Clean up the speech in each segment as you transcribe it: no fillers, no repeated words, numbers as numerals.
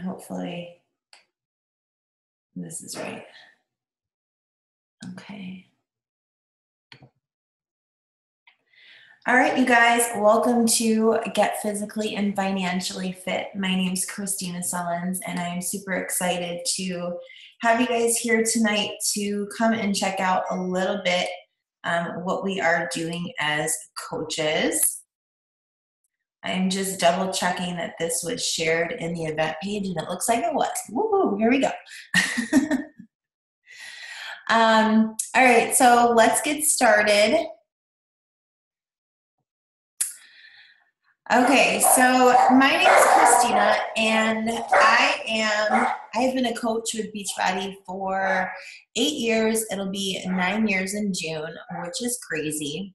hopefully this is right. Okay. All right, you guys, welcome to Get Physically and Financially Fit. My name is Kristina Sullins, and I am super excited to have you guys here tonight to come and check out a little bit what we are doing as coaches. I'm just double checking that this was shared in the event page, and it looks like it was. Woo-hoo, here we go. All right, so let's get started. Okay, so my name is Kristina, and I've been a coach with Beachbody for 8 years. It'll be 9 years in June, which is crazy.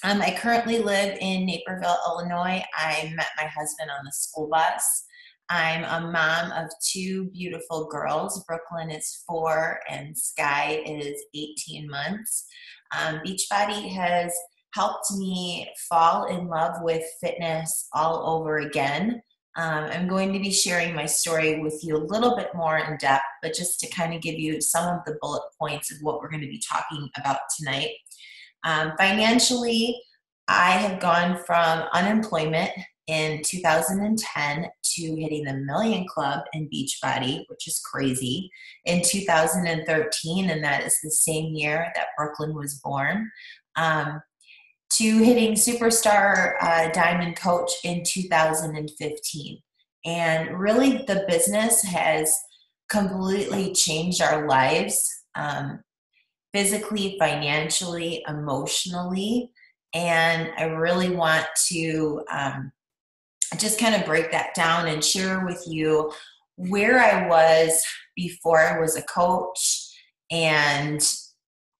I currently live in Naperville, Illinois. I met my husband on the school bus. I'm a mom of 2 beautiful girls. Brooklyn is 4 and Sky is 18 months. Beachbody has helped me fall in love with fitness all over again. I'm going to be sharing my story with you a little bit more in depth, but just to kind of give you some of the bullet points of what we're going to be talking about tonight. Financially, I have gone from unemployment in 2010 to hitting the Million Club in Beachbody, which is crazy, in 2013, and that is the same year that Brooklyn was born, to hitting Superstar Diamond Coach in 2015. And really, the business has completely changed our lives. Physically, financially, emotionally, and I really want to just kind of break that down and share with you where I was before I was a coach and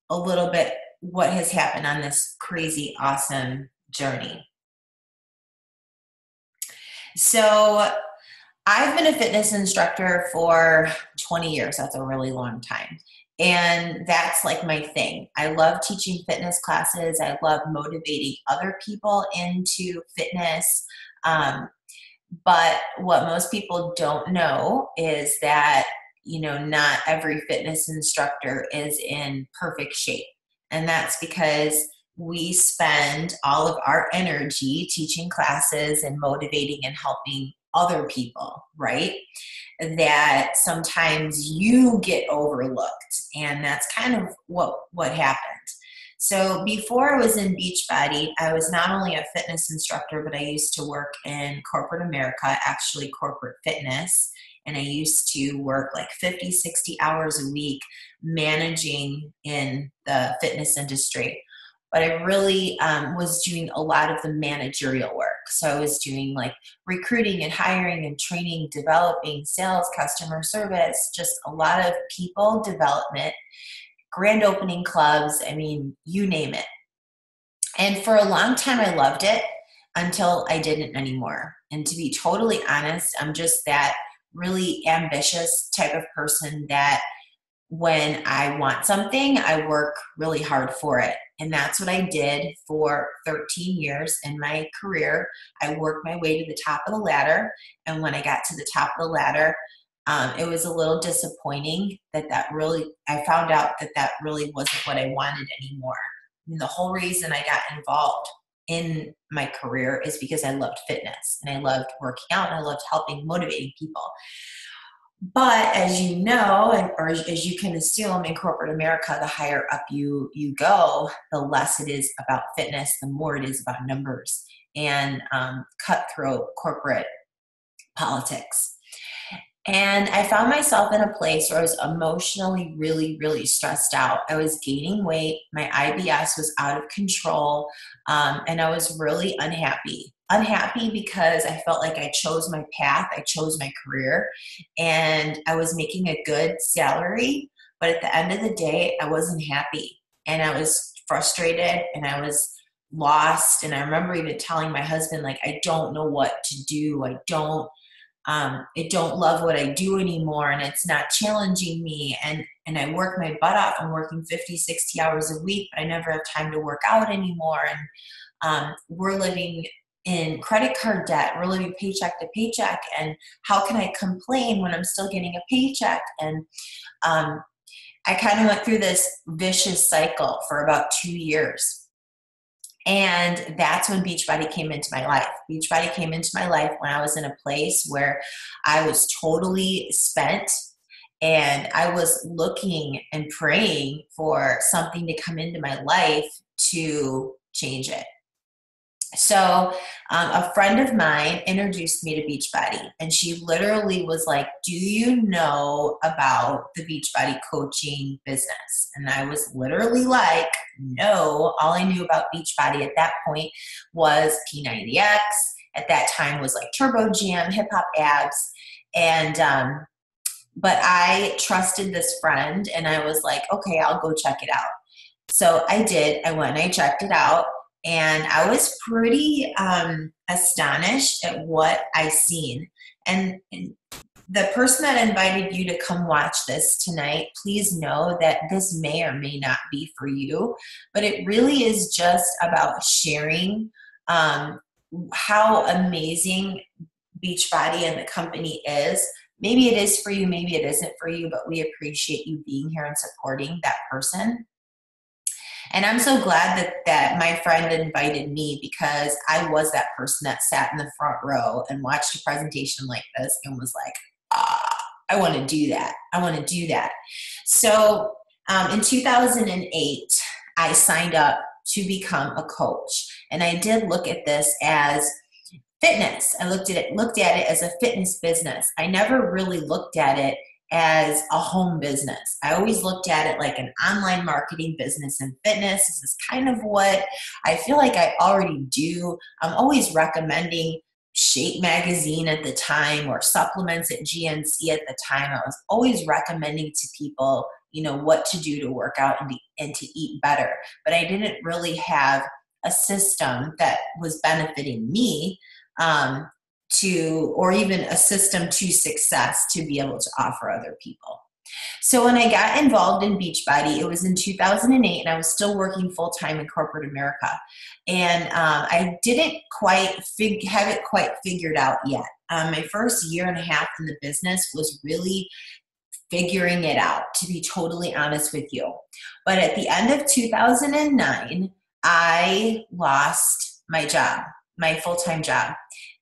a little bit what has happened on this crazy, awesome journey. So I've been a fitness instructor for 20 years. That's a really long time. And that's like my thing. I love teaching fitness classes. I love motivating other people into fitness. But what most people don't know is that, not every fitness instructor is in perfect shape. And that's because we spend all of our energy teaching classes and motivating and helping other people, right? That sometimes you get overlooked, and that's kind of what happened. So before I was in Beachbody, I was not only a fitness instructor, but I used to work in corporate America, actually corporate fitness, and I used to work like 50, 60 hours a week managing in the fitness industry. But I really was doing a lot of the managerial work. So I was doing like recruiting and hiring and training, developing sales, customer service, just a lot of people development, grand opening clubs, you name it. And for a long time, I loved it until I didn't anymore. And to be totally honest, I'm just that really ambitious type of person that when I want something, I work really hard for it. And that's what I did for 13 years in my career. I worked my way to the top of the ladder. And when I got to the top of the ladder, it was a little disappointing I found out that really wasn't what I wanted anymore. And the whole reason I got involved in my career is because I loved fitness and I loved working out and I loved helping, motivating people. But as you know, or as you can assume in corporate America, the higher up you go, the less it is about fitness, the more it is about numbers and cutthroat corporate politics. And I found myself in a place where I was emotionally really, really stressed out. I was gaining weight. My IBS was out of control. And I was really unhappy. Unhappy because I felt like I chose my path. I chose my career. And I was making a good salary. But at the end of the day, I wasn't happy. And I was frustrated and I was lost. And I remember even telling my husband, like, I don't know what to do. I don't love what I do anymore, and it's not challenging me. And I work my butt off. I'm working 50, 60 hours a week, but I never have time to work out anymore. And we're living in credit card debt, we're living paycheck to paycheck. And how can I complain when I'm still getting a paycheck? And I kind of went through this vicious cycle for about 2 years. And that's when Beachbody came into my life. Beachbody came into my life when I was in a place where I was totally spent, and I was looking and praying for something to come into my life to change it. So a friend of mine introduced me to Beachbody, and she literally was like, do you know about the Beachbody coaching business? And I was literally like, no. All I knew about Beachbody at that point was P90X. At that time was like Turbo Jam, Hip Hop Abs. And but I trusted this friend, and I was like, okay, I'll go check it out. So I did. I went and I checked it out. And I was pretty astonished at what I seen. And the person that invited you to come watch this tonight, please know that this may or may not be for you, but it really is just about sharing how amazing Beachbody and the company is. Maybe it is for you, maybe it isn't for you, but we appreciate you being here and supporting that person. And I'm so glad that my friend invited me, because I was that person that sat in the front row and watched a presentation like this and was like, I want to do that. I want to do that. So in 2008, I signed up to become a coach. And I did look at this as fitness. I looked at it as a fitness business. I never really looked at it as a home business. I always looked at it like an online marketing business, and fitness. This is kind of what I feel like I already do. I'm always recommending Shape Magazine at the time, or supplements at GNC at the time. I was always recommending to people, what to do to work out and to eat better. But I didn't really have a system that was benefiting me, or even a system to success to be able to offer other people. So when I got involved in Beachbody, it was in 2008, and I was still working full-time in corporate America. And I didn't quite have it quite figured out yet. My first year and a half in the business was really figuring it out, to be totally honest with you. But at the end of 2009, I lost my job, my full-time job.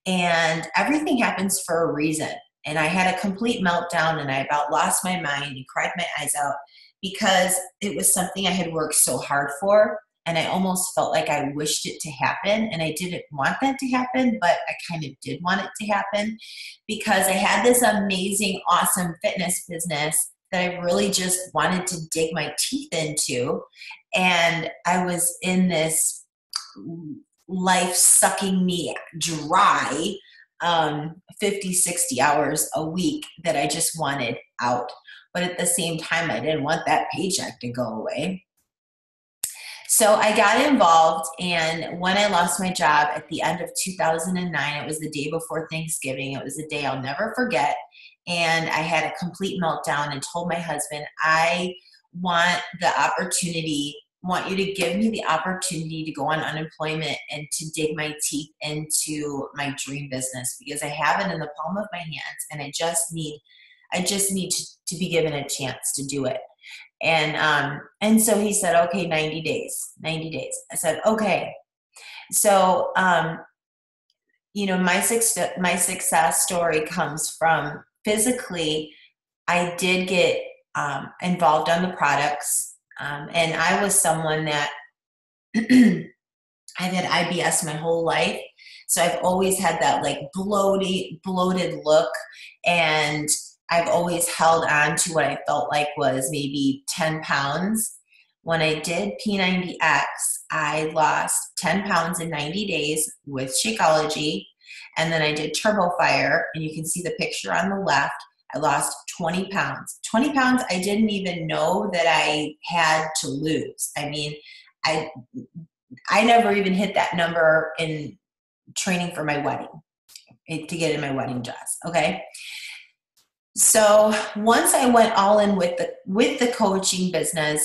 And everything happens for a reason. And I had a complete meltdown, and I about lost my mind and cried my eyes out, because it was something I had worked so hard for. And I almost felt like I wished it to happen. And I didn't want that to happen, but I kind of did want it to happen, because I had this amazing, awesome fitness business that I really just wanted to dig my teeth into. And I was in this life sucking me dry 50, 60 hours a week that I just wanted out. But at the same time, I didn't want that paycheck to go away. So I got involved, and when I lost my job at the end of 2009, it was the day before Thanksgiving. It was a day I'll never forget. And I had a complete meltdown and told my husband, I want you to give me the opportunity to go on unemployment and to dig my teeth into my dream business, because I have it in the palm of my hands, and I just need to be given a chance to do it. And so he said, okay, 90 days. I said, okay. So, my success story comes from physically. I did get involved on the products. And I was someone that I've had IBS my whole life. So I've always had that like bloated look. And I've always held on to what I felt like was maybe 10 pounds. When I did P90X, I lost 10 pounds in 90 days with Shakeology. And then I did Turbo Fire, and you can see the picture on the left. I lost 20 pounds. 20 pounds I didn't even know that I had to lose. I mean, I never even hit that number in training for my wedding, to get in my wedding dress, okay? So once I went all in with the coaching business,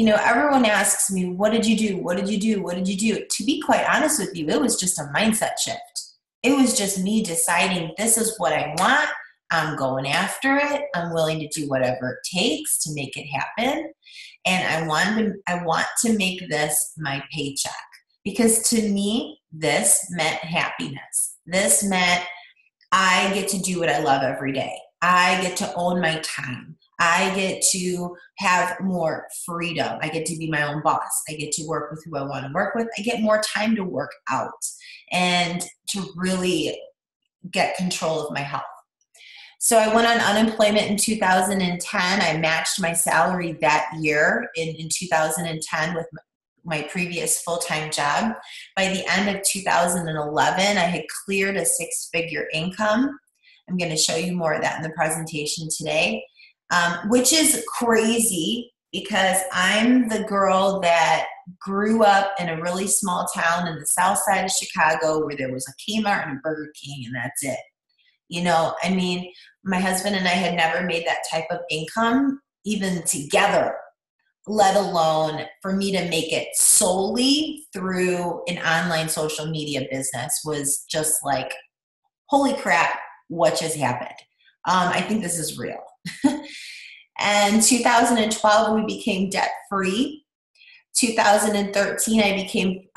everyone asks me, what did you do? What did you do? What did you do? To be quite honest with you, it was just a mindset shift. It was just me deciding this is what I want. I'm going after it. I'm willing to do whatever it takes to make it happen. And I want to make this my paycheck, because to me, this meant happiness. This meant I get to do what I love every day. I get to own my time. I get to have more freedom. I get to be my own boss. I get to work with who I want to work with. I get more time to work out and to really get control of my health. So I went on unemployment in 2010. I matched my salary that year in 2010 with my previous full-time job. By the end of 2011, I had cleared a 6-figure income. I'm going to show you more of that in the presentation today, which is crazy because I'm the girl that grew up in a really small town in the south side of Chicago where there was a Kmart and a Burger King, and that's it. My husband and I had never made that type of income even together, let alone for me to make it solely through an online social media business was just like, holy crap, what just happened? I think this is real. And 2012, we became debt-free. 2013,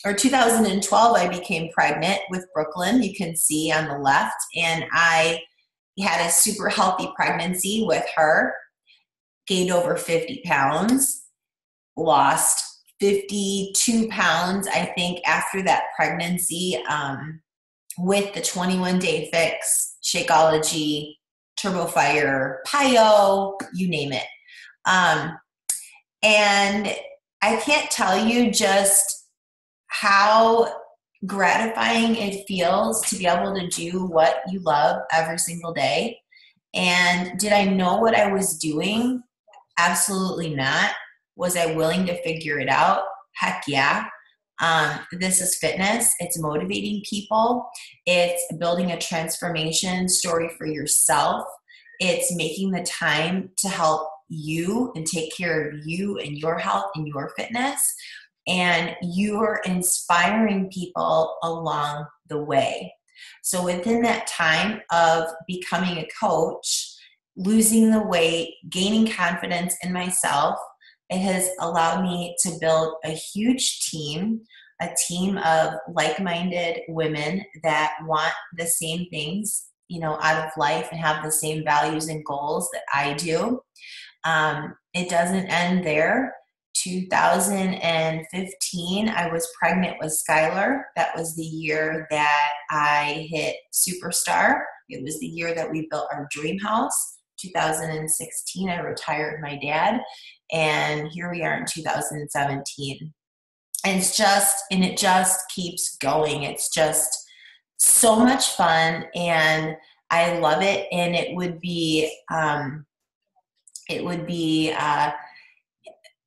2012, I became pregnant with Brooklyn. You can see on the left. And I had a super healthy pregnancy with her, gained over 50 pounds, lost 52 pounds, I think, after that pregnancy with the 21-day fix, Shakeology, Turbo Fire, PiO, you name it. And I can't tell you just how gratifying it feels to be able to do what you love every single day. And did I know what I was doing? Absolutely not. Was I willing to figure it out? Heck yeah. This is fitness. It's motivating people. It's building a transformation story for yourself. It's making the time to help you and take care of you and your health and your fitness. And you're inspiring people along the way. So within that time of becoming a coach, losing the weight, gaining confidence in myself, it has allowed me to build a huge team, a team of like-minded women that want the same things, out of life and have the same values and goals that I do. It doesn't end there. 2015, I was pregnant with Skylar. That was the year that I hit superstar. It was the year that we built our dream house. 2016, I retired my dad, and here we are in 2017. And it just keeps going. It's just so much fun, and I love it. And it would be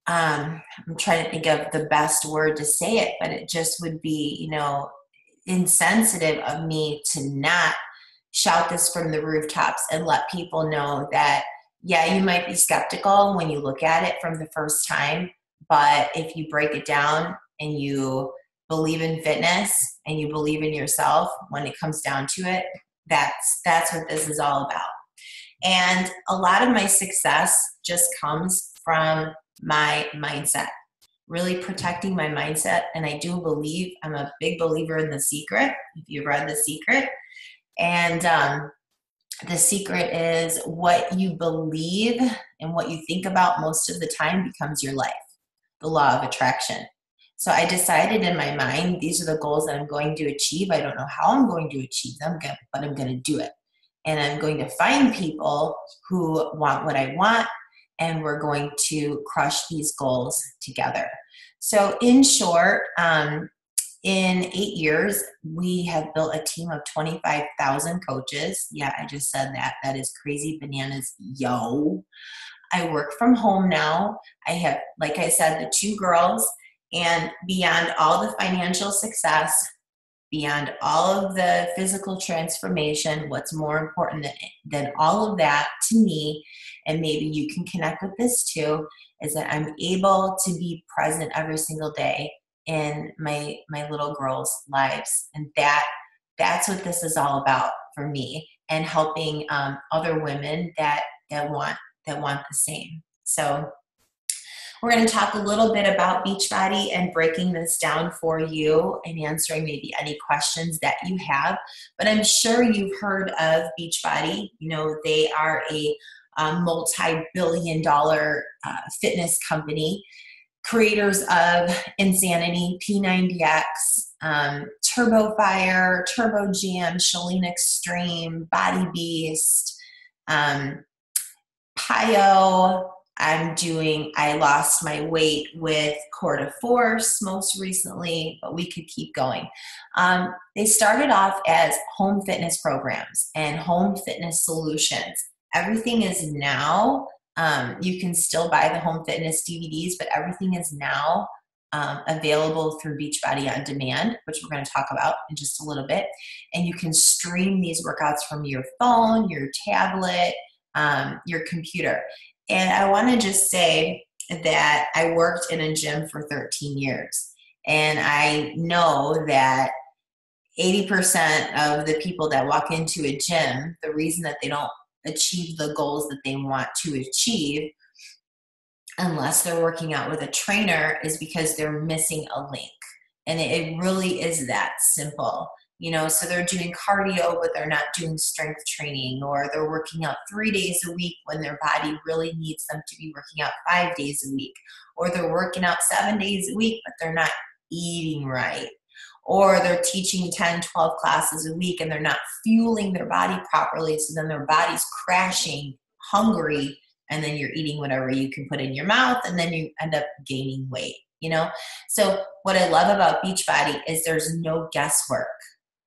I'm trying to think of the best word to say it, but it just would be, insensitive of me to not shout this from the rooftops and let people know that, yeah, you might be skeptical when you look at it from the first time, but if you break it down and you believe in fitness and you believe in yourself, when it comes down to it, that's what this is all about. And a lot of my success just comes from my mindset, really protecting my mindset. And I do believe, I'm a big believer in The Secret, if you've read The Secret. And The Secret is what you believe and what you think about most of the time becomes your life, the law of attraction. So I decided in my mind, these are the goals that I'm going to achieve. I don't know how I'm going to achieve them, but I'm going to do it. And I'm going to find people who want what I want, and we're going to crush these goals together. So in short, in 8 years, we have built a team of 25,000 coaches. Yeah, I just said that. That is crazy bananas. Yo. I work from home now. I have, like I said, the 2 girls, and beyond all the financial success, beyond all of the physical transformation, what's more important than all of that to me, and maybe you can connect with this too, is that I'm able to be present every single day in my little girls' lives. And that's what this is all about for me, and helping other women that want the same. So we're going to talk a little bit about Beachbody and breaking this down for you and answering maybe any questions that you have. But I'm sure you've heard of Beachbody. You know, they are a multi-billion-dollar fitness company, creators of Insanity, P90X, Turbo Fire, Turbo Jam, Chalene Extreme, Body Beast, Pio. I lost my weight with Core de Force most recently, but we could keep going. They started off as home fitness programs and home fitness solutions. Everything is now, you can still buy the home fitness DVDs, but everything is now available through Beachbody On Demand, which we're going to talk about in just a little bit. And you can stream these workouts from your phone, your tablet, your computer. And I want to just say that I worked in a gym for 13 years. And I know that 80% of the people that walk into a gym, the reason that they don't achieve the goals that they want to achieve, unless they're working out with a trainer, is because they're missing a link. And it really is that simple. You know, so they're doing cardio, but they're not doing strength training, or they're working out 3 days a week when their body really needs them to be working out 5 days a week, or they're working out 7 days a week, but they're not eating right, or they're teaching 10, 12 classes a week and they're not fueling their body properly. So then their body's crashing, hungry, and then you're eating whatever you can put in your mouth, and then you end up gaining weight, you know? So what I love about Beachbody is there's no guesswork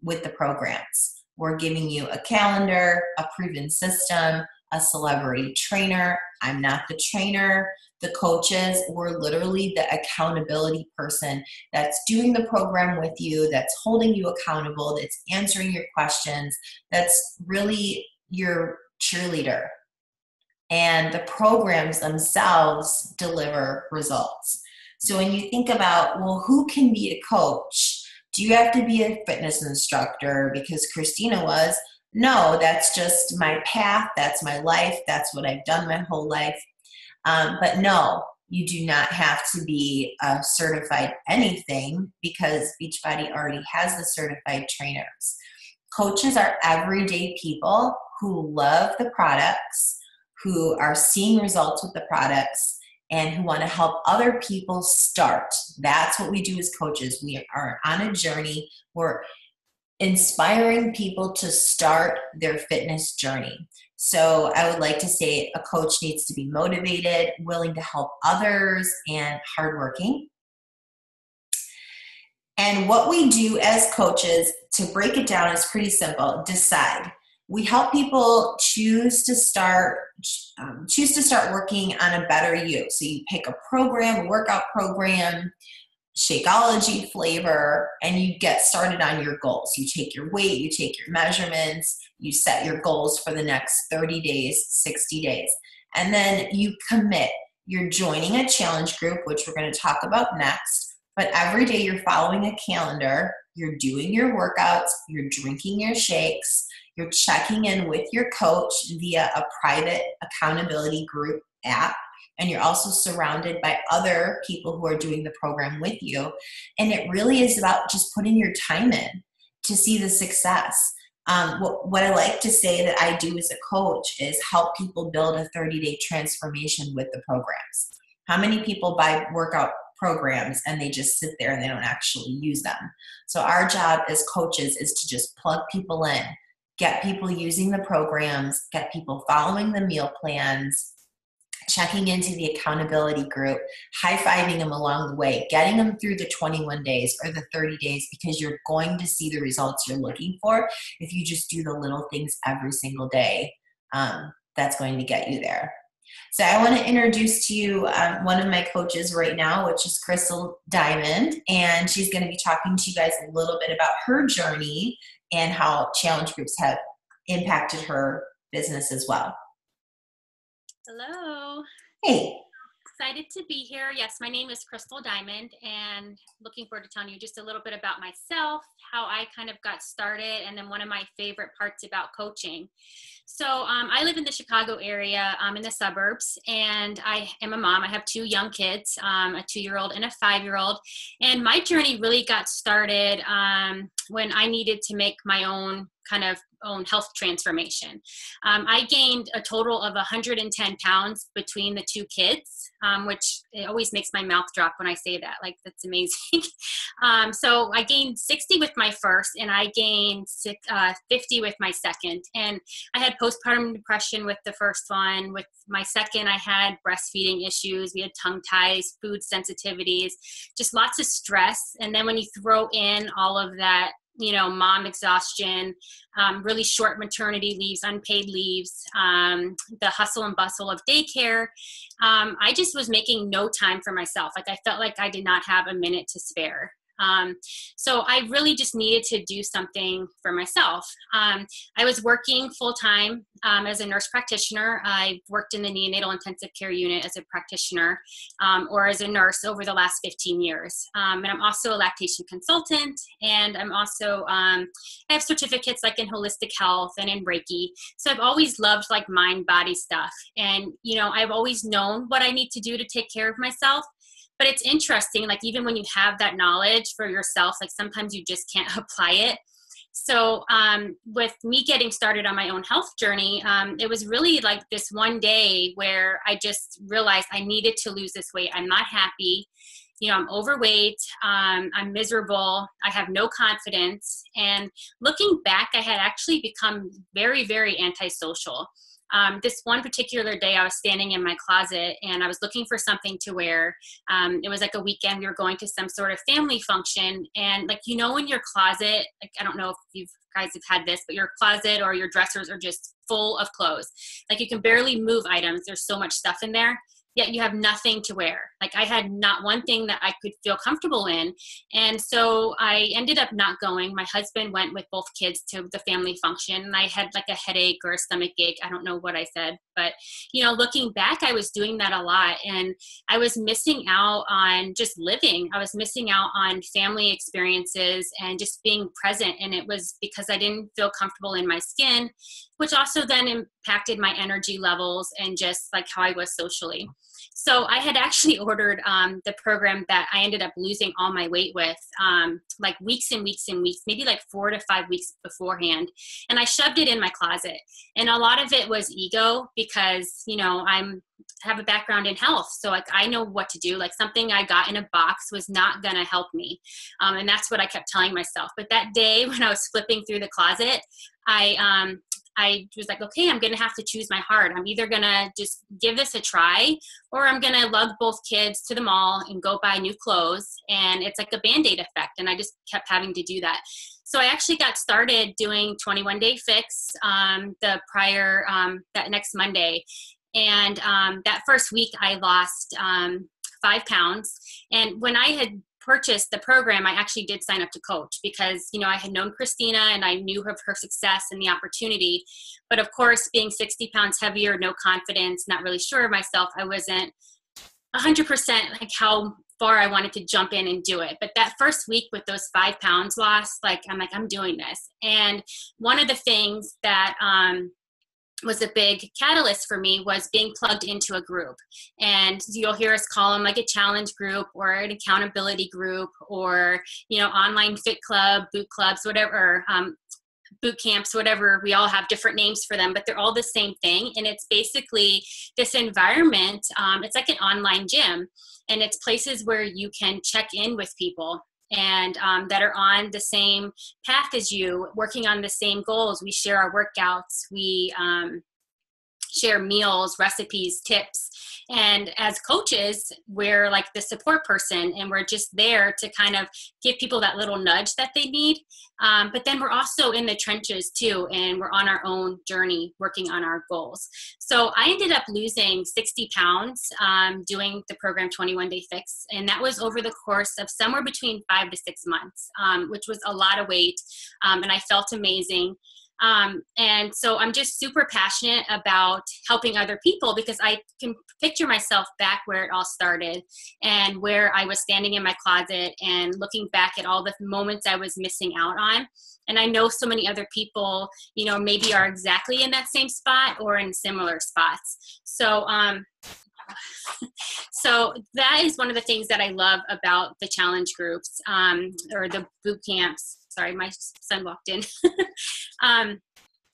with the programs. We're giving you a calendar, a proven system, a celebrity trainer. I'm not the trainer. The coaches, we're literally the accountability person that's doing the program with you, that's holding you accountable, that's answering your questions, that's really your cheerleader. And the programs themselves deliver results. So when you think about, well, who can be a coach? Do you have to be a fitness instructor because Kristina was? No, that's just my path. That's my life. That's what I've done my whole life. But no, you do not have to be a certified anything, because Beachbody already has the certified trainers. Coaches are everyday people who love the products, who are seeing results with the products, and who want to help other people start. That's what we do as coaches. We are on a journey. We're inspiring people to start their fitness journey. So I would like to say a coach needs to be motivated, willing to help others, and hardworking. And what we do as coaches, to break it down, is pretty simple. Decide. We help people choose to start working on a better you. So you pick a program, a workout program, Shakeology flavor, and you get started on your goals. You take your weight, you take your measurements, you set your goals for the next 30 days, 60 days. And then you commit. You're joining a challenge group, which we're going to talk about next. But every day you're following a calendar, you're doing your workouts, you're drinking your shakes, you're checking in with your coach via a private accountability group app, and you're also surrounded by other people who are doing the program with you. And it really is about just putting your time in to see the success. What I like to say that I do as a coach is help people build a 30-day transformation with the programs. How many people buy workout programs and they just sit there and they don't actually use them? So our job as coaches is to just plug people in, get people using the programs, get people following the meal plans, checking into the accountability group, high-fiving them along the way, getting them through the 21 days or the 30 days, because you're going to see the results you're looking for if you just do the little things every single day. That's going to get you there. So I want to introduce to you one of my coaches right now, which is Crystal Diamond, and she's going to be talking to you guys a little bit about her journey and how challenge groups have impacted her business as well. Hello. Hey. Excited to be here. Yes, my name is Crystal Diamond, and looking forward to telling you just a little bit about myself, how I kind of got started, and then one of my favorite parts about coaching. So I live in the Chicago area, in the suburbs, and I am a mom. I have two young kids, a 2-year-old and a 5-year-old, and my journey really got started when I needed to make my own health transformation. I gained a total of 110 pounds between the two kids, which it always makes my mouth drop when I say that. Like, that's amazing. So I gained 60 with my first, and I gained 50 with my second. And I had postpartum depression with the first one. With my second, I had breastfeeding issues. We had tongue ties, food sensitivities, just lots of stress. And then when you throw in all of that, mom exhaustion, really short maternity leaves, unpaid leaves, the hustle and bustle of daycare, I just was making no time for myself. Like, I felt like I did not have a minute to spare. So I really just needed to do something for myself. I was working full-time as a nurse practitioner. I worked in the neonatal intensive care unit as a practitioner or as a nurse over the last 15 years. And I'm also a lactation consultant, and I'm also, I have certificates like in holistic health and in Reiki. So I've always loved like mind, body stuff. And, I've always known what I need to do to take care of myself. But it's interesting, like, even when you have that knowledge for yourself, like, sometimes you just can't apply it. So with me getting started on my own health journey, it was really like this one day where I just realized I needed to lose this weight. I'm not happy. I'm overweight. I'm miserable. I have no confidence. And looking back, I had actually become very, very antisocial. This one particular day, I was standing in my closet and I was looking for something to wear. It was like a weekend. We were going to some sort of family function. And like, in your closet, like, I don't know if you guys have had this, but your closet or your dressers are just full of clothes. Like, you can barely move items. There's so much stuff in there. Yet you have nothing to wear. Like, I had not one thing that I could feel comfortable in. And so I ended up not going. My husband went with both kids to the family function, and I had like a headache or a stomach ache. I don't know what I said, but looking back, I was doing that a lot, and I was missing out on just living. I was missing out on family experiences and just being present. And it was because I didn't feel comfortable in my skin, which also then impacted my energy levels and just like how I was socially. So I had actually ordered the program that I ended up losing all my weight with, like weeks and weeks and weeks, maybe like 4 to 5 weeks beforehand. And I shoved it in my closet. And a lot of it was ego because, have a background in health. So like, I know what to do. Like, something I got in a box was not going to help me. And that's what I kept telling myself. But that day when I was flipping through the closet, I was like, okay, I'm going to have to choose my heart. I'm either going to just give this a try, or I'm going to lug both kids to the mall and go buy new clothes. And it's like a Band-Aid effect. And I just kept having to do that. So I actually got started doing 21 Day Fix that next Monday. And that first week I lost 5 pounds. And when I had purchased the program, I actually did sign up to coach because, I had known Kristina and I knew of her success and the opportunity. But of course, being 60 pounds heavier, no confidence, not really sure of myself, I wasn't 100% like how far I wanted to jump in and do it. But that first week with those 5 pounds lost, I'm doing this. And one of the things that was a big catalyst for me was being plugged into a group. And you'll hear us call them like a challenge group or an accountability group or, online fit club, boot clubs, whatever, boot camps, whatever. We all have different names for them, but they're all the same thing. And it's basically this environment. It's like an online gym, and it's places where you can check in with people and that are on the same path as you, working on the same goals. We share our workouts. We share meals, recipes, tips. And as coaches, we're like the support person, and we're just there to kind of give people that little nudge that they need. But then we're also in the trenches too, and we're on our own journey working on our goals. So I ended up losing 60 pounds doing the program 21 Day Fix. And that was over the course of somewhere between 5 to 6 months, which was a lot of weight. And I felt amazing. And so I'm just super passionate about helping other people, because I can picture myself back where it all started and where I was standing in my closet and looking back at all the moments I was missing out on. And I know so many other people, you know, maybe are exactly in that same spot or in similar spots. So, so that is one of the things that I love about the challenge groups, or the boot camps. Sorry, my son walked in.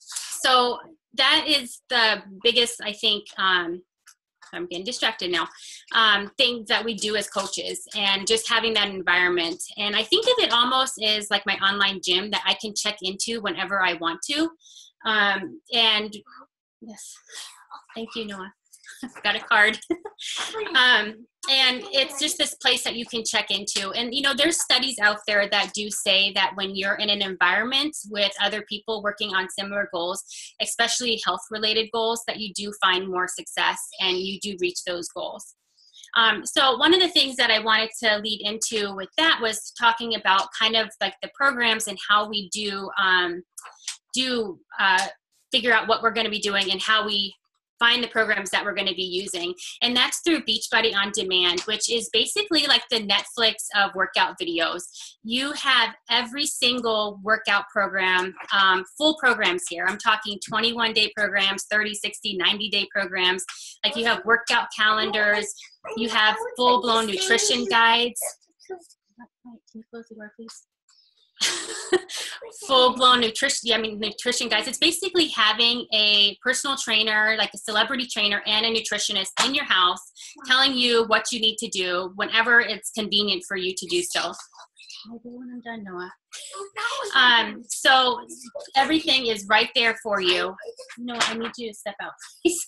So that is the biggest, I think, I'm getting distracted now, thing that we do as coaches, and just having that environment. And I think of it almost as like my online gym that I can check into whenever I want to. And yes, thank you, Noah. Got a card. And it's just this place that you can check into. And, you know, there's studies out there that do say that when you're in an environment with other people working on similar goals, especially health-related goals, that you do find more success and you do reach those goals. So one of the things that I wanted to lead into with that was talking about kind of like the programs and how we do figure out what we're going to be doing and how we find the programs that we're going to be using. And that's through Beachbody On Demand, which is basically like the Netflix of workout videos. You have every single workout program, full programs here. I'm talking 21-day programs, 30, 60, 90-day programs. Like you have workout calendars, you have full-blown nutrition guides. Can you close the door, please? Full-blown nutrition guys. It's basically having a personal trainer, like a celebrity trainer and a nutritionist in your house, telling you what you need to do whenever it's convenient for you to do so. I'll do when I'm done, Noah. So everything is right there for you. Noah, I need you to step out, please.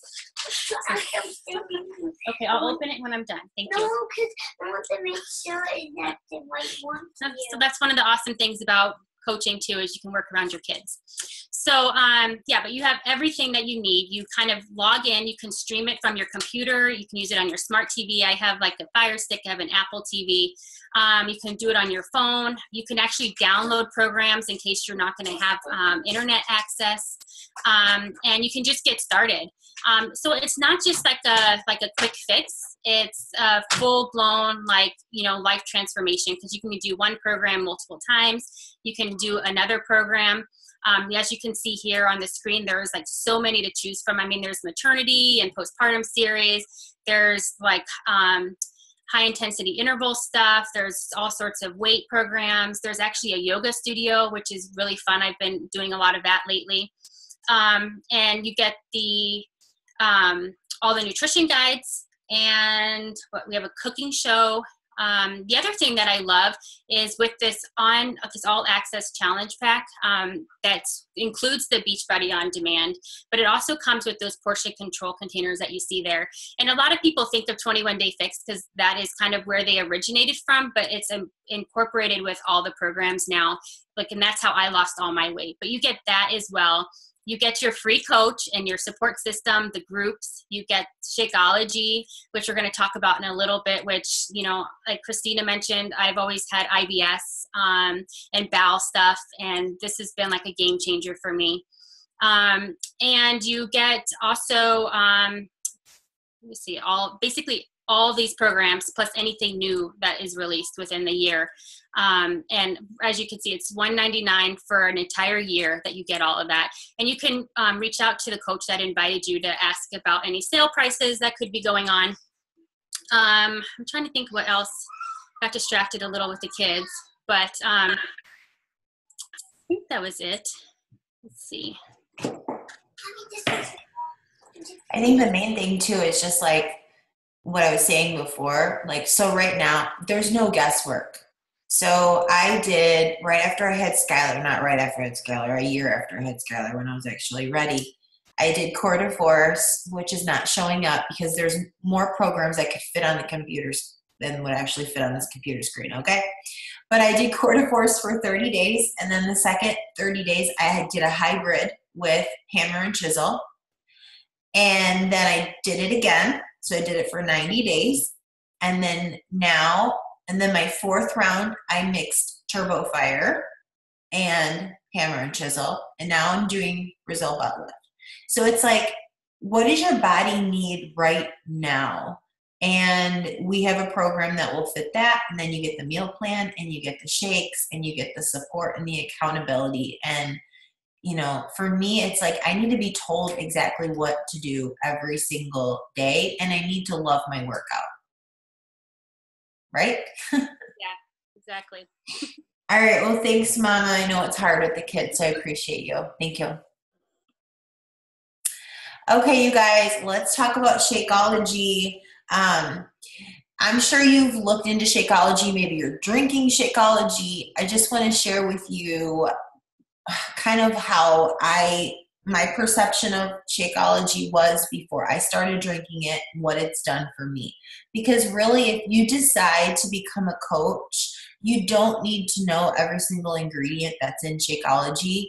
Okay, I'll open it when I'm done. Thank you. No, because I want to make sure it's active like one. So that's one of the awesome things about coaching too, is you can work around your kids. So yeah, but you have everything that you need. You kind of log in, you can stream it from your computer, you can use it on your smart TV. I have like a Fire Stick, I have an Apple TV. You can do it on your phone. You can actually download programs in case you're not going to have internet access, and you can just get started. So it's not just like a quick fix. It's a full-blown life transformation, because you can do one program multiple times. You can do another program. As you can see here on the screen, there's like so many to choose from. I mean, there's maternity and postpartum series. There's like high intensity interval stuff. There's all sorts of weight programs. There's actually a yoga studio, which is really fun. I've been doing a lot of that lately. And you get the all the nutrition guides, and we have a cooking show. The other thing that I love is with this all access challenge pack, that includes the Beachbody On Demand, but it also comes with those portion control containers that you see there. And a lot of people think of 21 Day Fix because that is kind of where they originated from, but it's incorporated with all the programs now. And that's how I lost all my weight. But you get that as well. You get your free coach and your support system, the groups. You get Shakeology, which we're going to talk about in a little bit, which, like Kristina mentioned, I've always had IBS and bowel stuff, and this has been like a game changer for me. And you get also, let me see, basically all these programs plus anything new that is released within the year. And as you can see, it's $199 for an entire year that you get all of that. And you can reach out to the coach that invited you to ask about any sale prices that could be going on. I'm trying to think what else. Got distracted a little with the kids, but I think that was it. Let's see. I think the main thing too is just like what I was saying before. So right now, there's no guesswork. So I did, right after I had Skylar, not right after I had Skylar, a year after I had Skylar, when I was actually ready, I did Core de Force, which is not showing up because there's more programs that could fit on the computers than would actually fit on this computer screen, okay? But I did Core de Force for 30 days, and then the second 30 days, I did a hybrid with hammer and chisel. And then I did it again. So I did it for 90 days. And then my fourth round, I mixed Turbo Fire and hammer and chisel. And now I'm doing Brazil butt lift. So it's like, what does your body need right now? And we have a program that will fit that. And then you get the meal plan and you get the shakes and you get the support and the accountability. And, you know, for me, it's like I need to be told exactly what to do every single day. And I need to love my workout. Right? Yeah, exactly. All right. Well, thanks, Mama. I know it's hard with the kids, so I appreciate you. Thank you. Okay, you guys, let's talk about Shakeology. I'm sure you've looked into Shakeology. Maybe you're drinking Shakeology. I just want to share with you kind of how my perception of Shakeology was before I started drinking it and what it's done for me. Because really, if you decide to become a coach, you don't need to know every single ingredient that's in Shakeology.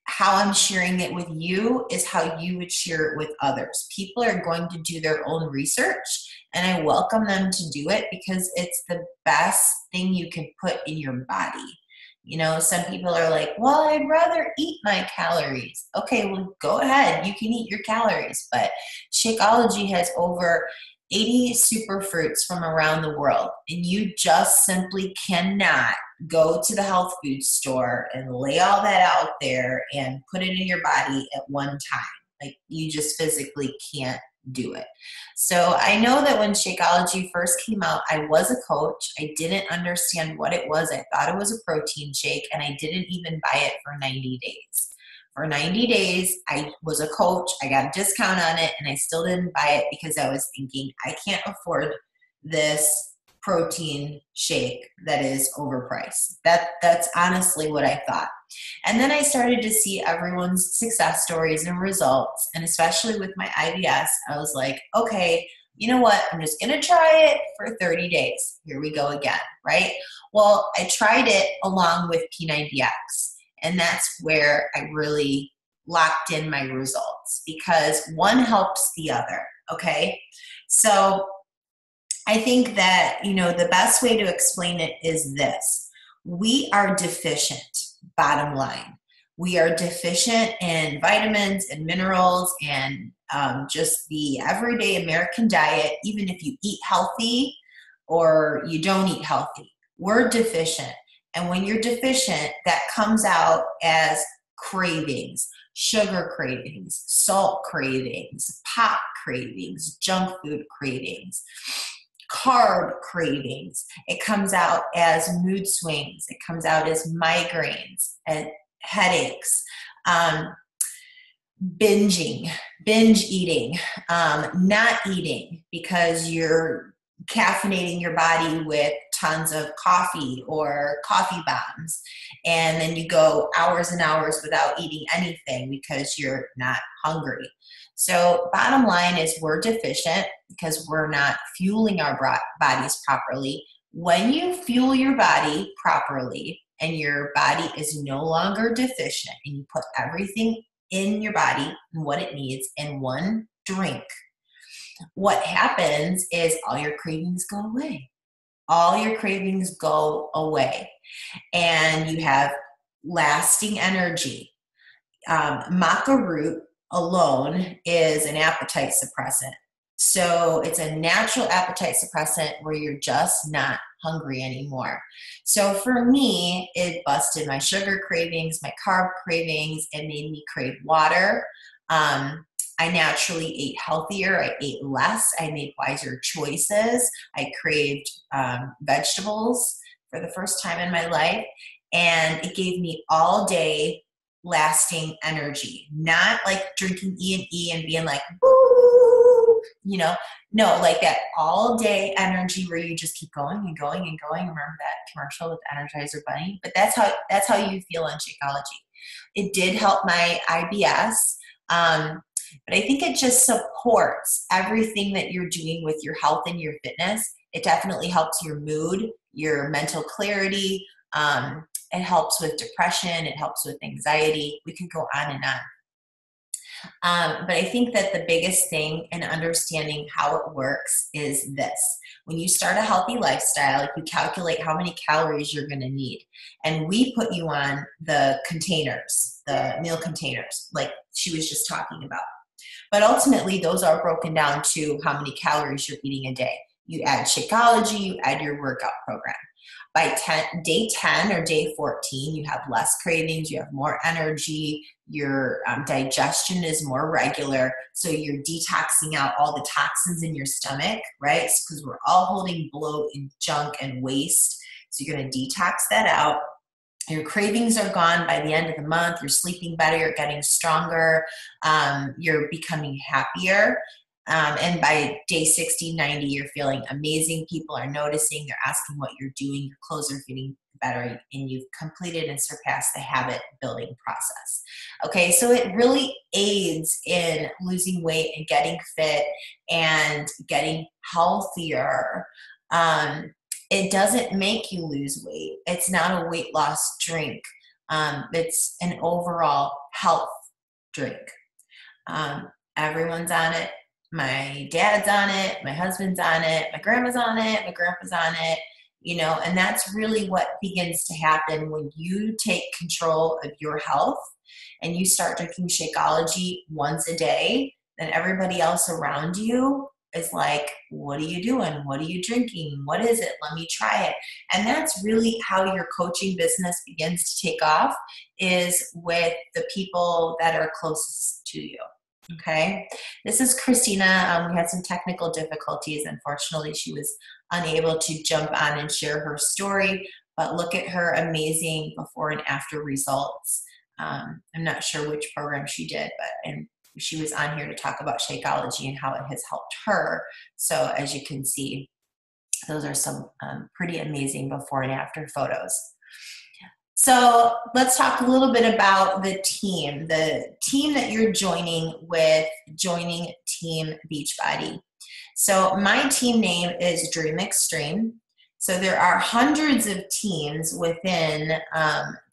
How I'm sharing it with you is how you would share it with others. People are going to do their own research, and I welcome them to do it because it's the best thing you can put in your body. You know, some people are like, well, I'd rather eat my calories. Okay, well, go ahead. You can eat your calories. But Shakeology has over 80 superfruits from around the world, and you just simply cannot go to the health food store and lay all that out there and put it in your body at one time. Like, you just physically can't do it. So I know that when Shakeology first came out, I was a coach. I didn't understand what it was. I thought it was a protein shake, and I didn't even buy it for 90 days. For 90 days, I was a coach. I got a discount on it, and I still didn't buy it because I was thinking, I can't afford this protein shake that is overpriced. That's honestly what I thought. And then I started to see everyone's success stories and results, and especially with my IBS, I was like, okay, you know what? I'm just going to try it for 30 days. Here we go again, right? Well, I tried it along with P90X, and that's where I really locked in my results because one helps the other, okay? So I think that, you know, the best way to explain it is this. We are deficient, bottom line. We are deficient in vitamins and minerals and just the everyday American diet, even if you eat healthy or you don't eat healthy. We're deficient. And when you're deficient, that comes out as cravings, sugar cravings, salt cravings, pop cravings, junk food cravings, carb cravings. It comes out as mood swings. It comes out as migraines and headaches, binge eating, not eating because you're caffeinating your body with tons of coffee or coffee bombs. And then you go hours and hours without eating anything because you're not hungry. So bottom line is we're deficient because we're not fueling our bodies properly. When you fuel your body properly and your body is no longer deficient and you put everything in your body and what it needs in one drink, what happens is all your cravings go away. All your cravings go away and you have lasting energy. Maca root alone is an appetite suppressant. So it's a natural appetite suppressant where you're just not hungry anymore. So for me, it busted my sugar cravings, my carb cravings. It made me crave water. I naturally ate healthier. I ate less. I made wiser choices. I craved vegetables for the first time in my life. And it gave me all day lasting energy, not like drinking E&E and being like, woo, you know, no, like that all day energy where you just keep going and going and going. Remember that commercial with the Energizer Bunny? But that's how you feel on Shakeology. It did help my IBS. But I think it just supports everything that you're doing with your health and your fitness. It definitely helps your mood, your mental clarity. It helps with depression. It helps with anxiety. We could go on and on. But I think that the biggest thing in understanding how it works is this. When you start a healthy lifestyle, you calculate how many calories you're going to need. And we put you on the containers, the meal containers, like she was just talking about. But ultimately, those are broken down to how many calories you're eating a day. You add Shakeology, you add your workout program. By day 10 or day 14, you have less cravings, you have more energy, your digestion is more regular, so you're detoxing out all the toxins in your stomach, right? Because we're all holding bloat and junk and waste, so you're going to detox that out. Your cravings are gone by the end of the month. You're sleeping better. You're getting stronger. You're becoming happier. And by day 60, 90, you're feeling amazing. People are noticing. They're asking what you're doing. Your clothes are fitting better, and you've completed and surpassed the habit building process. Okay, so it really aids in losing weight and getting fit and getting healthier. It doesn't make you lose weight. It's not a weight loss drink. It's an overall health drink. Everyone's on it. My dad's on it. My husband's on it. My grandma's on it. My grandpa's on it. And that's really what begins to happen when you take control of your health and you start drinking Shakeology once a day. Then everybody else around you is like, what are you doing? What are you drinking? What is it? Let me try it. And that's really how your coaching business begins to take off, is with the people that are closest to you. Okay. This is Kristina. We had some technical difficulties. Unfortunately, she was unable to jump on and share her story, but look at her amazing before and after results. I'm not sure which program she did, and she was on here to talk about Shakeology and how it has helped her. So as you can see, those are some pretty amazing before and after photos. So let's talk a little bit about the team that you're joining Team Beachbody. So my team name is Dream Extreme. So there are hundreds of teams within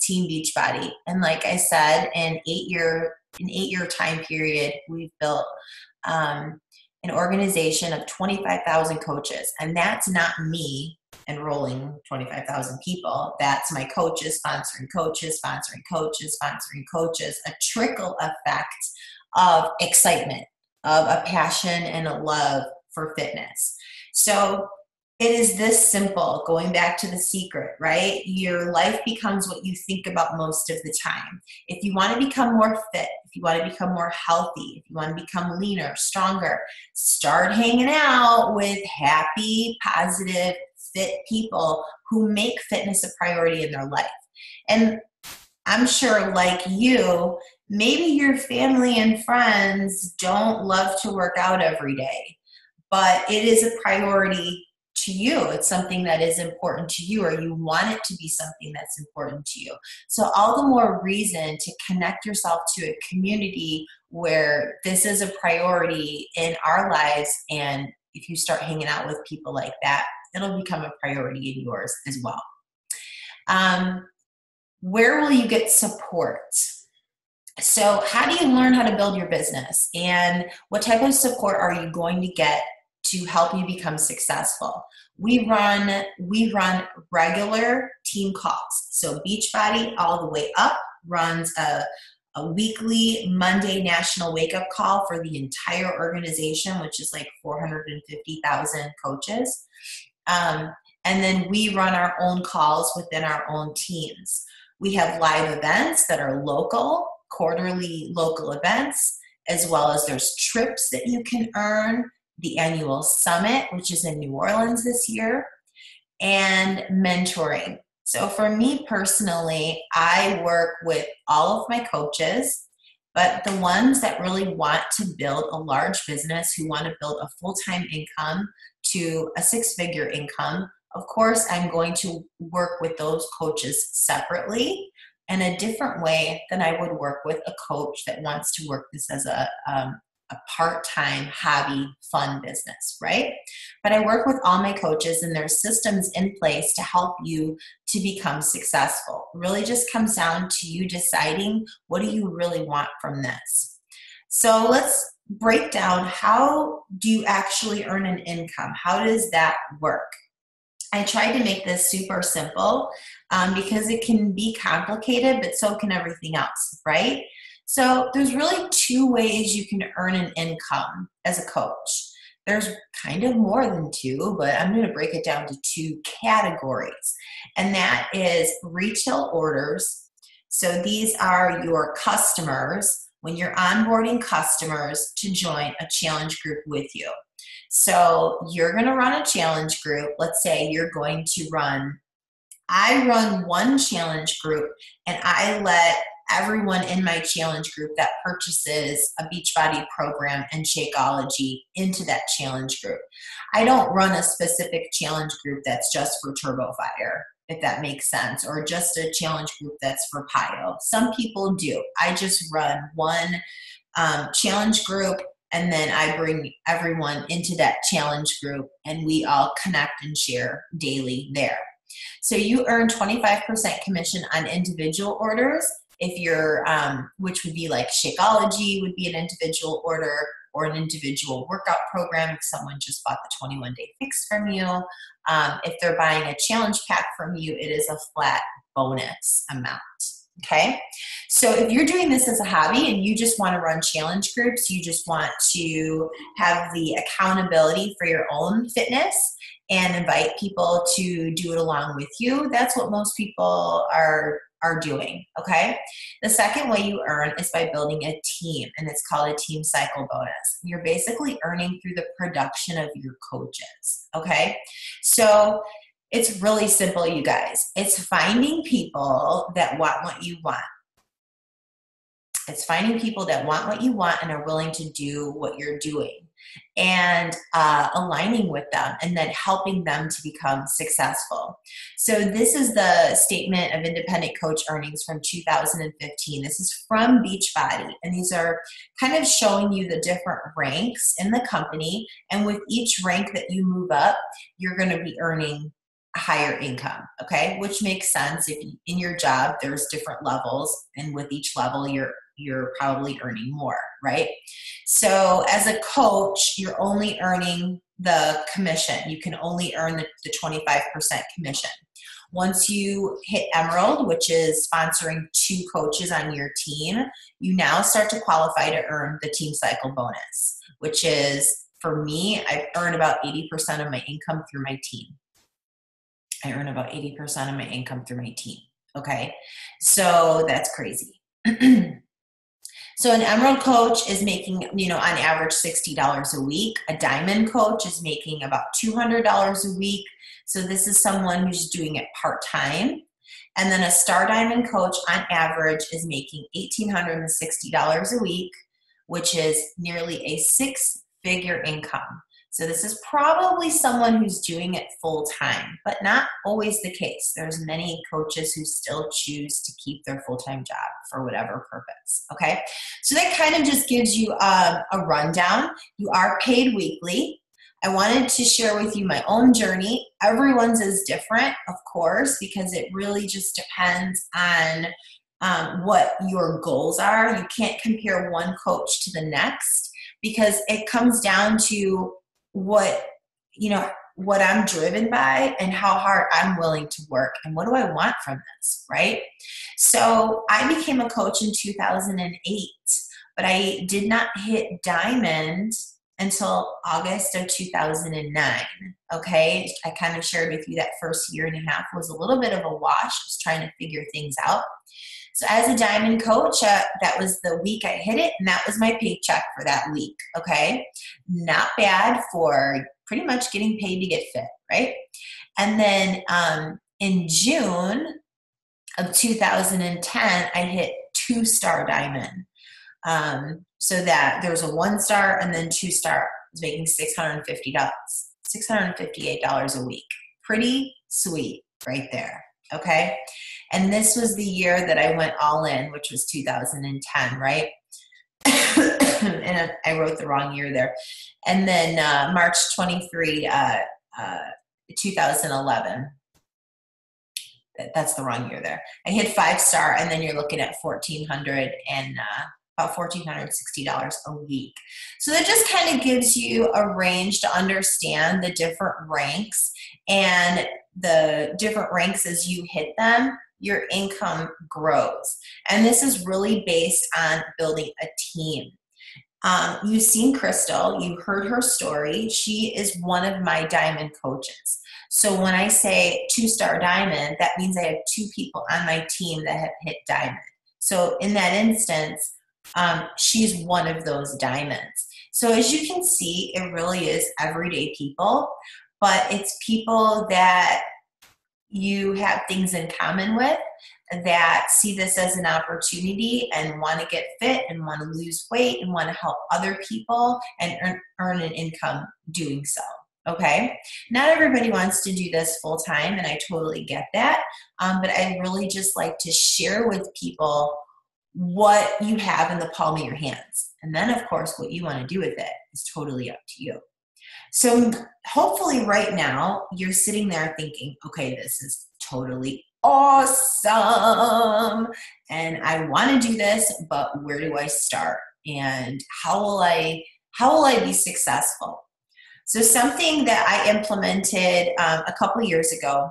Team Beachbody. And like I said, in 8-year time period, we've built an organization of 25,000 coaches. And that's not me enrolling 25,000 people. That's my coaches sponsoring coaches, sponsoring coaches, sponsoring coaches, a trickle effect of excitement, of a passion and a love for fitness. So it is this simple, going back to the secret, right? Your life becomes what you think about most of the time. If you want to become more fit, if you want to become more healthy, if you want to become leaner, stronger, start hanging out with happy, positive, fit people who make fitness a priority in their life. And I'm sure, like you, maybe your family and friends don't love to work out every day, but it is a priority to you. It's something that is important to you, or you want it to be something that's important to you. So all the more reason to connect yourself to a community where this is a priority in our lives. And if you start hanging out with people like that, it'll become a priority in yours as well. Where will you get support? So how do you learn how to build your business, and what type of support are you going to get to help you become successful? We run regular team calls. So Beachbody All the Way Up runs a weekly Monday national wake-up call for the entire organization, which is like 450,000 coaches. And then we run our own calls within our own teams. We have live events that are local, quarterly local events, as well as there's trips that you can earn, the annual summit, which is in New Orleans this year, and mentoring. So for me personally, I work with all of my coaches, but the ones that really want to build a large business, who want to build a full-time income to a 6-figure income, of course, I'm going to work with those coaches separately. and a different way than I would work with a coach that wants to work this as a part-time hobby fun business, right? But I work with all my coaches, and there's systems in place to help you to become successful. It really just comes down to you deciding, what do you really want from this? So let's break down, how do you actually earn an income? How does that work? I tried to make this super simple because it can be complicated, but so can everything else, right? So there's really two ways you can earn an income as a coach. There's kind of more than two, but I'm going to break it down to two categories. And that is retail orders. So these are your customers when you're onboarding customers to join a challenge group with you. So you're going to run a challenge group. Let's say you're going to I run one challenge group, and I let everyone in my challenge group that purchases a Beachbody program and Shakeology into that challenge group. I don't run a specific challenge group that's just for Turbo Fire, if that makes sense, or just a challenge group that's for PIO. Some people do. I just run one challenge group, and then I bring everyone into that challenge group, and we all connect and share daily there. So you earn 25% commission on individual orders. If you're, which would be like Shakeology would be an individual order, or an individual workout program if someone just bought the 21-day fix from you. If they're buying a challenge pack from you, it is a flat bonus amount. Okay, so if you're doing this as a hobby and you just want to run challenge groups, you just want to have the accountability for your own fitness and invite people to do it along with you, that's what most people are doing, okay? The second way you earn is by building a team, and it's called a team cycle bonus. You're basically earning through the production of your coaches, okay? So it's really simple, you guys. It's finding people that want what you want. It's finding people that want what you want and are willing to do what you're doing, and aligning with them, and then helping them to become successful. So this is the statement of independent coach earnings from 2015. This is from Beachbody, and these are kind of showing you the different ranks in the company, and with each rank that you move up, you're going to be earning a higher income, okay? Which makes sense. If in your job there's different levels, and with each level you're probably earning more, right? So as a coach, you're only earning the commission. You can only earn the 25% commission. Once you hit Emerald, which is sponsoring 2 coaches on your team, you now start to qualify to earn the team cycle bonus, which is, for me, I earn about 80% of my income through my team. I earn about 80% of my income through my team, okay? So that's crazy. So an Emerald coach is making, on average $60 a week. A Diamond coach is making about $200 a week. So this is someone who's doing it part-time. And then a Star Diamond coach on average is making $1,860 a week, which is nearly a 6-figure income. So this is probably someone who's doing it full-time, but not always the case. There's many coaches who still choose to keep their full-time job for whatever purpose, okay? So that kind of just gives you a rundown. You are paid weekly. I wanted to share with you my own journey. Everyone's is different, of course, because it really just depends on what your goals are. You can't compare one coach to the next, because it comes down to what I'm driven by and how hard I'm willing to work and what do I want from this, right? So I became a coach in 2008, but I did not hit Diamond until August of 2009, okay? I kind of shared with you that first year and a half was a little bit of a wash, just trying to figure things out. So as a Diamond coach, that was the week I hit it, and that was my paycheck for that week, okay? Not bad for pretty much getting paid to get fit, right? And then in June of 2010, I hit 2-star Diamond. So that there was a 1-star and then 2-star. I was making $658 a week. Pretty sweet right there. Okay. And this was the year that I went all in, which was 2010, right? And I wrote the wrong year there. And then March 23, 2011. That's the wrong year there. I hit 5-star, and then you're looking at $1,400 and about $1,460 a week. So that just kind of gives you a range to understand the different ranks, and the different ranks as you hit them, your income grows. And this is really based on building a team. You've seen Crystal, you heard her story. She is one of my diamond coaches. So when I say 2-star diamond, that means I have 2 people on my team that have hit diamond. So in that instance, she's one of those diamonds. So as you can see, it really is everyday people, but it's people that you have things in common with, that see this as an opportunity and want to get fit and want to lose weight and want to help other people and earn an income doing so. Okay. Not everybody wants to do this full time, and I totally get that. But I really just like to share with people what you have in the palm of your hands. And then, of course, what you want to do with it is totally up to you. So hopefully right now you're sitting there thinking, okay, this is totally awesome, and I want to do this, but where do I start? And how will I be successful? So something that I implemented a couple years ago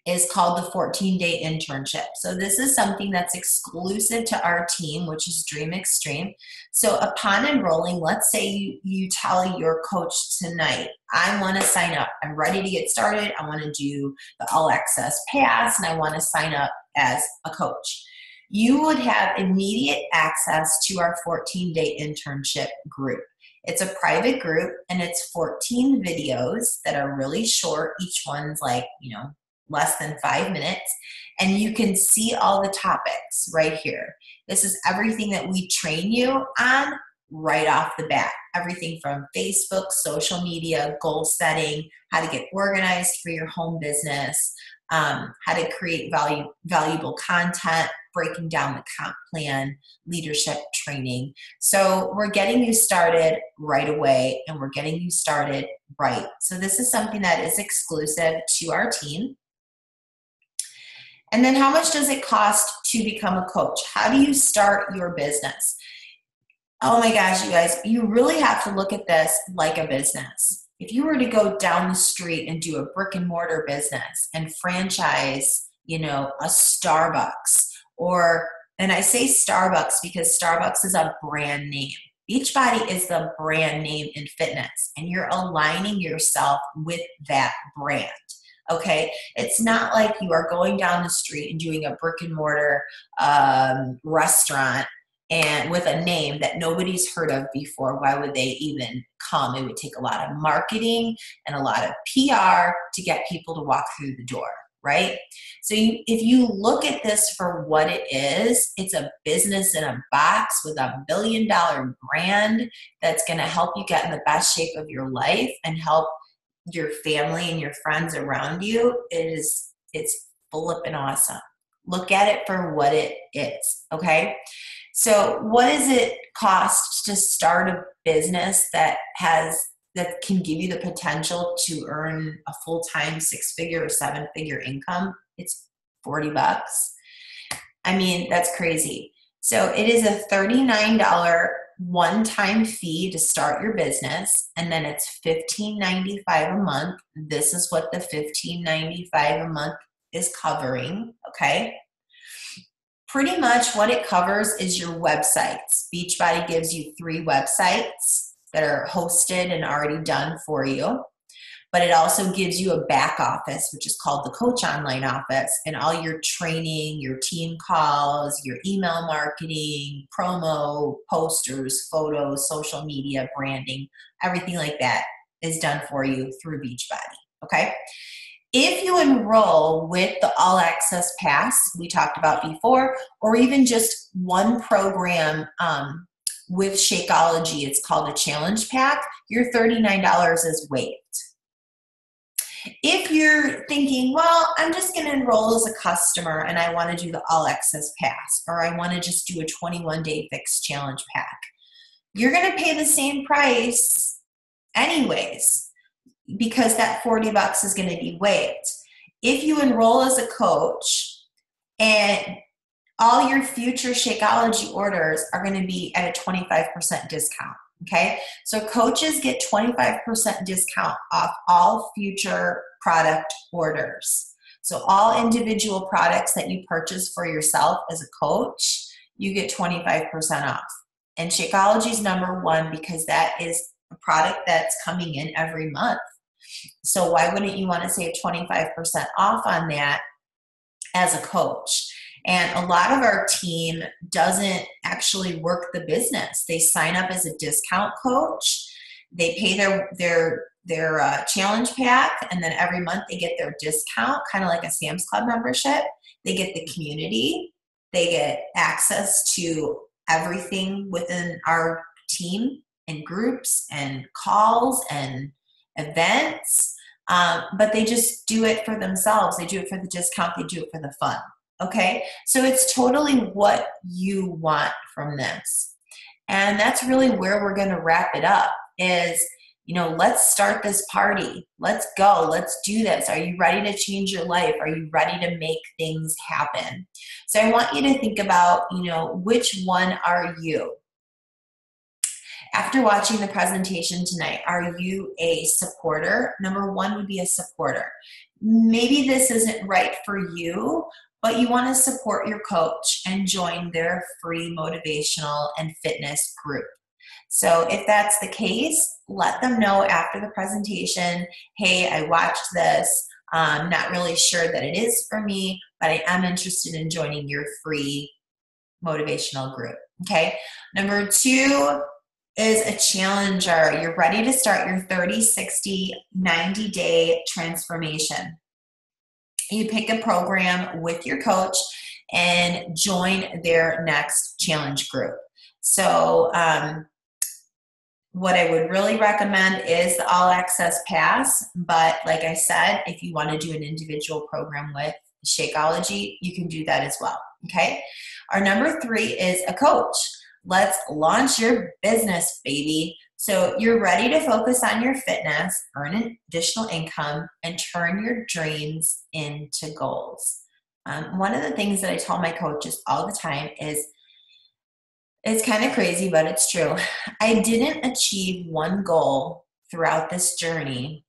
is called the 14-day internship. So this is something that's exclusive to our team, which is Dream Extreme. So upon enrolling, let's say you tell your coach tonight, I want to sign up. I'm ready to get started. I want to do the all access pass, and I want to sign up as a coach. You would have immediate access to our 14-day internship group. It's a private group, and it's 14 videos that are really short. Each one's like, less than 5 minutes, and you can see all the topics right here. This is everything that we train you on right off the bat. Everything from Facebook, social media, goal setting, how to get organized for your home business, how to create valuable content, breaking down the comp plan, leadership training. So we're getting you started right away, and we're getting you started right. So this is something that is exclusive to our team. And then how much does it cost to become a coach? How do you start your business? Oh my gosh, you guys, you really have to look at this like a business. If you were to go down the street and do a brick and mortar business and franchise, a Starbucks, and I say Starbucks because Starbucks is a brand name. Beachbody is the brand name in fitness, and you're aligning yourself with that brand. Okay, it's not like you are going down the street and doing a brick and mortar restaurant and with a name that nobody's heard of before. Why would they even come? It would take a lot of marketing and a lot of PR to get people to walk through the door, right? So if you look at this for what it is, it's a business in a box with $1 billion brand that's going to help you get in the best shape of your life and help your family and your friends around you. It's flipping awesome. Look at it for what it is, okay? So what does it cost to start a business that can give you the potential to earn a full-time 6-figure or 7-figure income? It's $40. I mean, that's crazy. So it is a $39 one-time fee to start your business, and then it's $15.95 a month. This is what the $15.95 a month is covering, okay? Pretty much what it covers is your websites. Beachbody gives you 3 websites that are hosted and already done for you. But it also gives you a back office, which is called the Coach Online Office, and all your training, your team calls, your email marketing, promo, posters, photos, social media, branding, everything like that is done for you through Beachbody, okay? If you enroll with the All Access Pass we talked about before, or even just one program with Shakeology, it's called a Challenge Pack, your $39 is waived. If you're thinking, well, I'm just going to enroll as a customer and I want to do the all access pass, or I want to just do a 21-day fixed challenge pack, you're going to pay the same price anyways, because that $40 is going to be waived. If you enroll as a coach and all your future Shakeology orders are going to be at a 25% discount. Okay, so coaches get 25% discount off all future product orders. So all individual products that you purchase for yourself as a coach, you get 25% off. And Shakeology is number one because that is a product that's coming in every month. So why wouldn't you want to save 25% off on that as a coach? And a lot of our team doesn't actually work the business. They sign up as a discount coach. They pay their challenge pack, and then every month they get their discount, kind of like a Sam's Club membership. They get the community. They get access to everything within our team and groups and calls and events. But they just do it for themselves. They do it for the discount. They do it for the fun. Okay, so it's totally what you want from this. And that's really where we're going to wrap it up is, let's start this party. Let's go. Let's do this. Are you ready to change your life? Are you ready to make things happen? So I want you to think about, which one are you? After watching the presentation tonight, are you a supporter? Number one would be a supporter. Maybe this isn't right for you, but you want to support your coach and join their free motivational and fitness group. So if that's the case, let them know after the presentation, hey, I watched this. I'm not really sure that it is for me, but I am interested in joining your free motivational group. Okay. Number two is a challenger. You're ready to start your 30, 60, 90-day transformation. You pick a program with your coach and join their next challenge group. So what I would really recommend is the All Access Pass. But like I said, if you want to do an individual program with Shakeology, you can do that as well. Okay. Our number three is a coach. Let's launch your business, baby. So you're ready to focus on your fitness, earn additional income, and turn your dreams into goals. One of the things that I tell my coaches all the time is, it's kind of crazy, but it's true. I didn't achieve one goal throughout this journey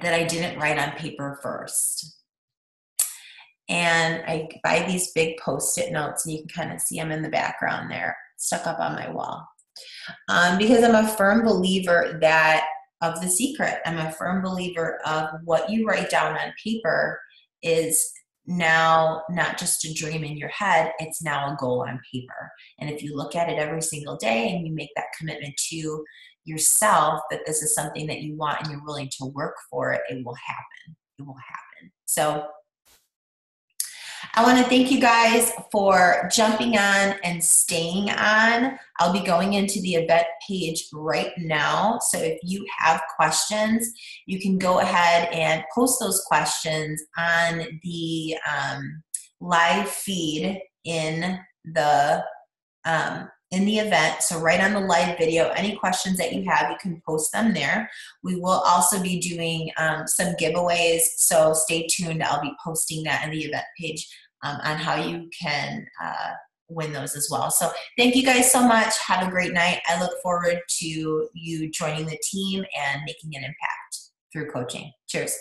that I didn't write on paper first. And I buy these big Post-it notes, and you can kind of see them in the background there, stuck up on my wall. Because I'm a firm believer of the secret. I'm a firm believer of what you write down on paper is now not just a dream in your head, it's now a goal on paper. And if you look at it every single day and you make that commitment to yourself that this is something that you want and you're willing to work for it, it will happen. It will happen. So I want to thank you guys for jumping on and staying on. I'll be going into the event page right now. So if you have questions, you can go ahead and post those questions on the live feed in the event. So right on the live video, any questions that you have, you can post them there. We will also be doing some giveaways. So stay tuned. I'll be posting that in the event page on how you can win those as well. So thank you guys so much. Have a great night. I look forward to you joining the team and making an impact through coaching. Cheers.